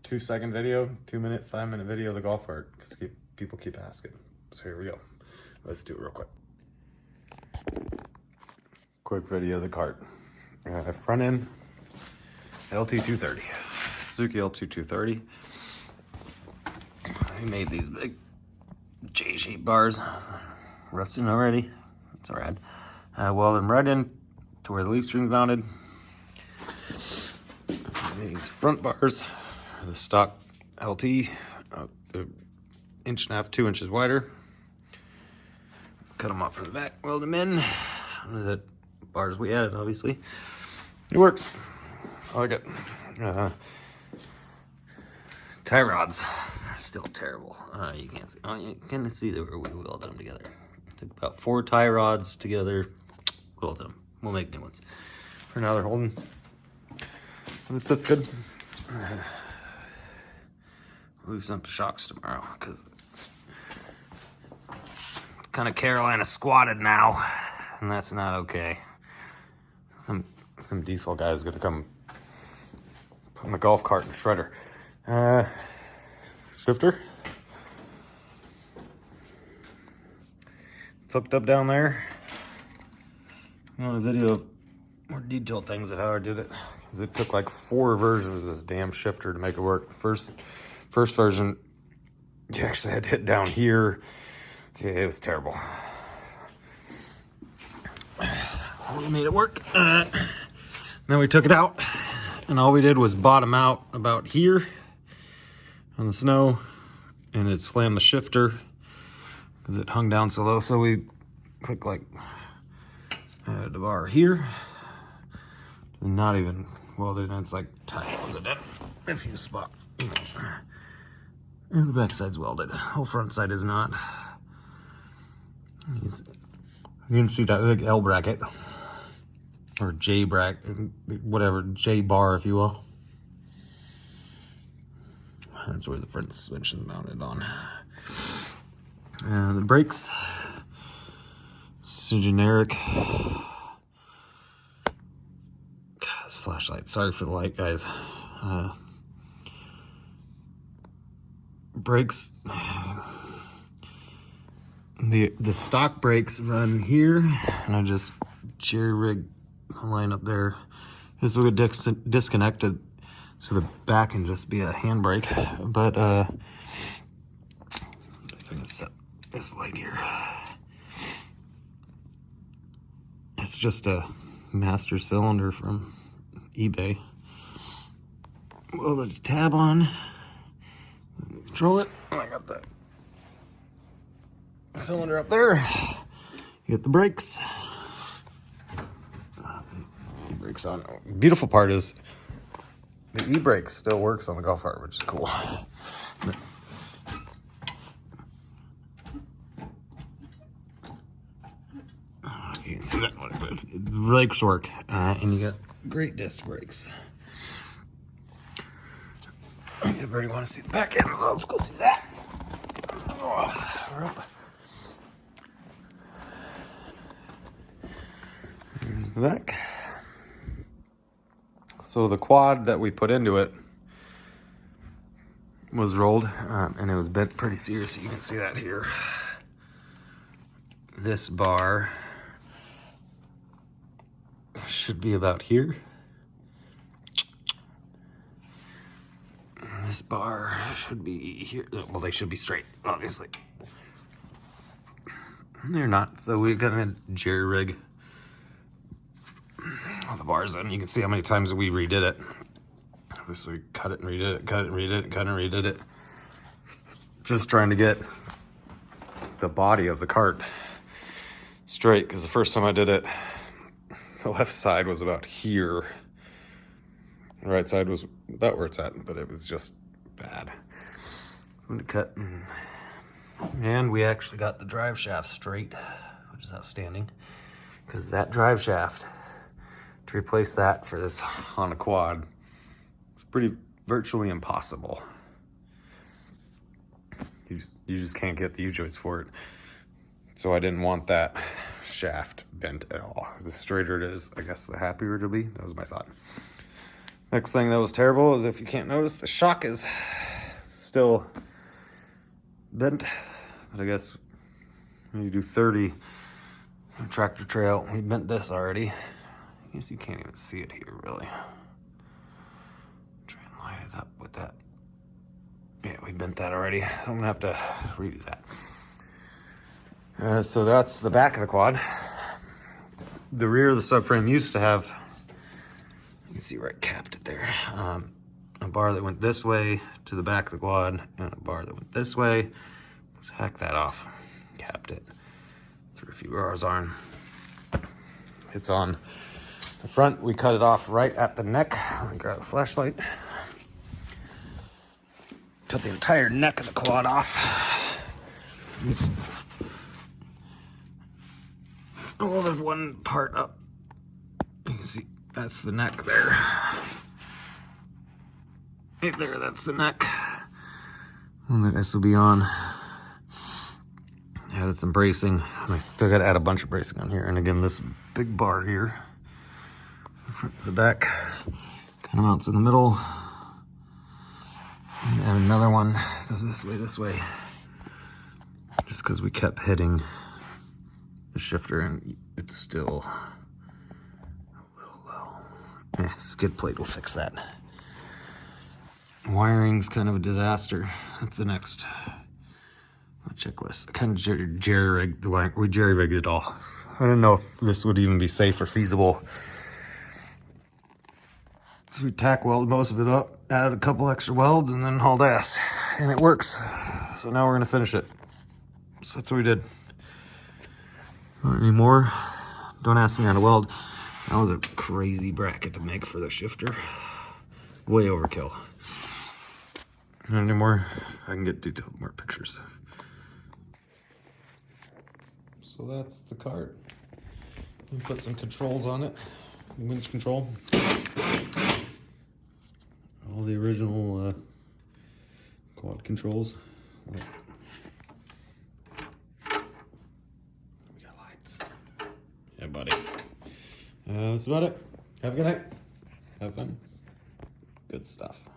2-second video, 2-minute, 5-minute video of the golf cart because people keep asking. So here we go. Let's do it real quick. Quick video of the cart. Front end LT230, Suzuki LT230. I made these big J-shaped bars, rusting already. It's alright. Welded them right in to where the leaf string's mounted. These front bars are the stock LT, the 1.5 2 inches wider. Cut them off from the back, weld them in. The bars we added, obviously. It works. I like it. Tie rods are still terrible. You can't see. Oh, you can see that we welded them together. Took about 4 tie rods together, welded them. We'll make new ones. For now, they're holding. That's good. Loosen up the shocks tomorrow because kind of Carolina squatted now, and that's not okay. Some diesel guy is gonna come put in the golf cart and shredder. Shifter. It's hooked up down there. You want a video of more detailed things of how I did it? Because it took like 4 versions of this damn shifter to make it work. First version, you actually had to hit down here. Okay, it was terrible. We made it work. Then we took it out, and all we did was bottom out about here on the snow, and it slammed the shifter because it hung down so low. So we quick like added the bar here, and not even welded in. It's like tight welded in a few spots. And the back side's welded. The whole front side is not. You can see that big L bracket. Or J bracket, whatever, J bar, if you will. That's where the front suspension is mounted on. The brakes, it's a generic. God, this flashlight, sorry for the light, guys. Brakes, the stock brakes run here, and I just jerry rig a line up there. This will get disconnected, so the back can just be a handbrake. But if I can set this light here, it's just a master cylinder from eBay. Welded a tab on, control it. I got that cylinder up there. You get the brakes. E-brakes on. Beautiful part is the e-brake still works on the golf cart, which is cool. You can see that the brakes work, and you got great disc brakes. Everybody want to see the back end, so let's go see that. Oh, we're up. Here's the back. So the quad that we put into it was rolled, and it was bent pretty seriously. You can see that here. This bar should be about here. And this bar should be here. Well, they should be straight, obviously. They're not, so we're gonna jerry rig all the bars in. You can see how many times we redid it. Obviously, cut it and redid it, cut it and redid it, cut and redid it. Just trying to get the body of the cart straight, because the first time I did it, the left side was about here. The right side was about where it's at, but it was just bad. I'm gonna cut, and we actually got the drive shaft straight, which is outstanding, because that drive shaft, to replace that for this on a quad, it's virtually impossible. You just can't get the U-joints for it. So I didn't want that shaft bent at all. The straighter it is, I guess the happier it'll be. That was my thought. Next thing that was terrible is, if you can't notice, the shock is still bent. But I guess when you do 30 tractor trail, we bent this already. I guess you can't even see it here, really. Try and line it up with that. Yeah, we bent that already. So I'm gonna have to redo that. So that's the back of the quad. The rear of the subframe used to have, you can see where I capped it there, a bar that went this way to the back of the quad, and a bar that went this way. Let's hack that off. Capped it. Threw a few bars on. It's on the front. We cut it off right at the neck. Let me grab the flashlight. Cut the entire neck of the quad off. Well, there's one part up. You can see that's the neck there. Right there, that's the neck. And this will be on. Added some bracing. And I still got to add a bunch of bracing on here. And again, this big bar here, the front of the back, kind of mounts in the middle. And another one goes this way. Just because we kept hitting the shifter and it's still a little low. Skid plate will fix that. Wiring's kind of a disaster. That's the next checklist. I kind of jerry-rigged the wiring. We jerry-rigged it all. I didn't know if this would even be safe or feasible. So we tack welded most of it up, added a couple extra welds, and then hauled ass. And it works. So now we're gonna finish it. So that's what we did. Want any more? Don't ask me how to weld. That was a crazy bracket to make for the shifter. Way overkill. Any more? I can get detailed more pictures. So that's the cart. We put some controls on it. Winch control. All the original quad controls. We got lights. Yeah, buddy. That's about it. Have a good night. Have fun. Good stuff.